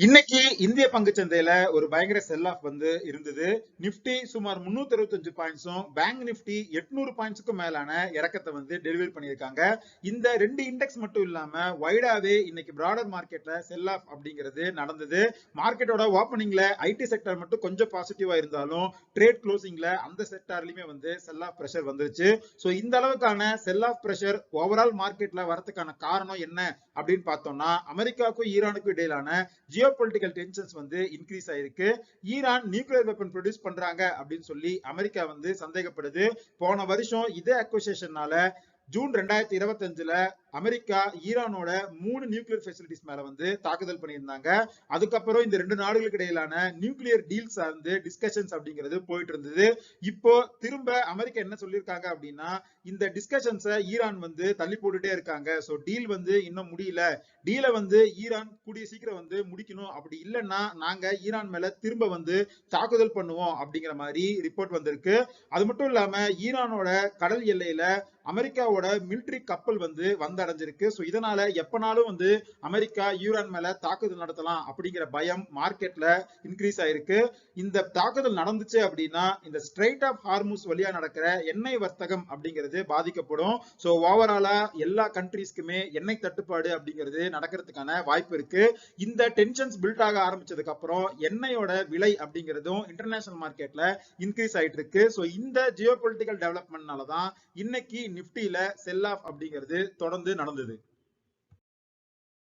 இன்னைக்கு இந்திய பங்குச்சந்தையில ஒரு பயங்கர செல் ஆஃப் இருந்தது. நிப்டி சுமார் 365 பாயிண்ட்ஸும், பேங்க் நிப்டி 800 பாயிண்ட்ஸுக்கும் மேலான இறக்கத்தை டெலிவரி பண்ணியிருக்காங்க. இந்த ரெண்டு இண்டெக்ஸ் மட்டும் இல்லாம வைடாவே இன்னைக்கு பிராடர் மார்க்கெட்ல செல் ஆஃப் அப்படிங்கிறது நடந்தது. மார்க்கெட்டோட ஓப்பனிங்ல ஐடி செக்டர் மட்டும் கொஞ்சம் பாசிட்டிவா இருந்தாலும் ட்ரேட் க்ளோசிங்ல அந்த செக்டார்லயுமே செல் ஆஃப் பிரஷர் வந்துருச்சு. சோ இந்த அளவுக்கான செல் ஆஃப் பிரஷர் ஓவரால் மார்க்கெட்ல வரதுக்கான காரணம் என்ன அப்படின்னு பார்த்தோம்னா, அமெரிக்காவுக்கும் ஈரானுக்கும் இடையிலான ஜியோபொலிட்டிக்கல் டென்ஷன்ஸ் இன்க்ரீஸ் ஆயிருக்கு. ஈரான் நியூக்ளியர் வெப்பன் ப்ரொடியூஸ் பண்றாங்க அப்படின்னு சொல்லி அமெரிக்கா சந்தேகப்படுது. போன வருஷம் இதே அக்வசிஷனால ஜூன் 2025ல அமெரிக்கா ஈரானோட 3 நியூக்ளியர் ஃபெசிலிட்டிஸ் மேல தாக்குதல் பண்ணியிருந்தாங்க. அதுக்கப்புறம் இந்த ரெண்டு நாடுகளுக்கு இடையிலான நியூக்ளியர் டீல் சார்ந்து டிஸ்கஷன்ஸ் அப்படிங்கிறது போயிட்டு இருந்தது. இப்போ திரும்ப அமெரிக்கா என்ன சொல்லியிருக்காங்க அப்படின்னா, இந்த டிஸ்கஷன்ஸை ஈரான் தள்ளி போட்டுட்டே இருக்காங்க. சோ டீல் இன்னும் முடியல. டீலை ஈரான் கூடிய சீக்கிரம் முடிக்கணும். அப்படி இல்லைன்னா நாங்க ஈரான் மேல திரும்ப தாக்குதல் பண்ணுவோம் அப்படிங்கிற மாதிரி ரிப்போர்ட் வந்திருக்கு. அது மட்டும் இல்லாம ஈரானோட கடல் எல்லையில அமெரிக்காவோட மிலிட்டரி கப்பல் வந்தடைஞ்சிருக்கு. சோ இதனால எப்பனாலும் அமெரிக்கா ஈரான் மேல தாக்குதல் நடத்தலாம் அப்படிங்கிற பயம் மார்க்கெட்ல இன்க்ரீஸ் ஆயிருக்கு. இந்த தாக்குதல் நடந்துச்சு அப்படின்னா இந்த ஸ்ட்ரைட் ஆஃப் ஹார்முஸ் வழியா நடக்கிற எண்ணெய் வர்த்தகம் அப்படிங்கிறது பாதிக்கப்படும். சோ ஓவராலா எல்லா கண்ட்ரீஸ்க்குமே எண்ணெய் தட்டுப்பாடு அப்படிங்கிறது நடக்கிறதுக்கான வாய்ப்பு இருக்கு. இந்த டென்ஷன்ஸ் பில்ட் ஆக ஆரம்பிச்சதுக்கு அப்புறம் எண்ணெயோட விலை அப்படிங்கிறதும் இன்டர்நேஷனல் மார்க்கெட்ல இன்க்ரீஸ் ஆயிட்டு இருக்கு. சோ இந்த ஜியோபொலிட்டிக்கல் டெவலப்மெண்ட்னால தான் இன்னைக்கு நிப்டில செல் ஆஃப் அப்படிங்கிறது தொடர்ந்து நடந்தது.